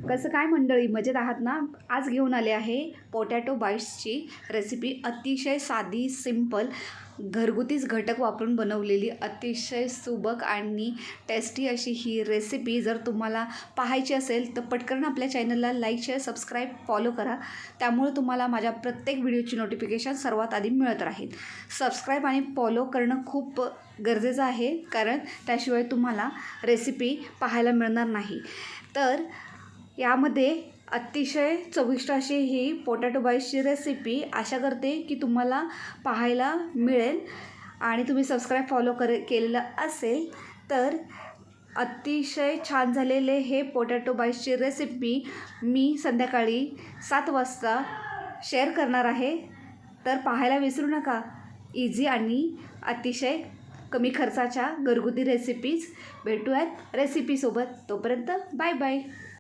कसं काय मंडळी, मजेत आहात ना? आज घेऊन आले आहे पोटॅटो बाईट्सची रेसिपी. अतिशय साधी, सिंपल, घरगुतीच घटक वापरून बनवलेली अतिशय सुबक आणि टेस्टी अशी ही रेसिपी जर तुम्हाला पाहायची असेल तर पटकन आपल्या चॅनलला लाईक, शेअर, सबस्क्राईब, फॉलो करा. त्यामुळे तुम्हाला माझ्या प्रत्येक व्हिडिओची नोटिफिकेशन सर्वात आधी मिळत राहील. सबस्क्राईब आणि फॉलो करणं खूप गरजेचं आहे, कारण त्याशिवाय तुम्हाला रेसिपी पाहायला मिळणार नाही. तर यामध्ये अतिशय चविष्ट अशी ही पोटॅटो बाईट्सची रेसिपी आशा करते की तुम्हाला पाहायला मिळेल. आणि तुम्ही सबस्क्राईब फॉलो केलेलं असेल तर अतिशय छान झालेले हे पोटॅटो बाईट्सची रेसिपी मी संध्याकाळी 7 वाजता शेअर करणार आहे. तर पाहायला विसरू नका. इझी आणि अतिशय कमी खर्चाच्या घरगुती रेसिपीज. भेटूयात रेसिपीसोबत. तोपर्यंत बाय बाय.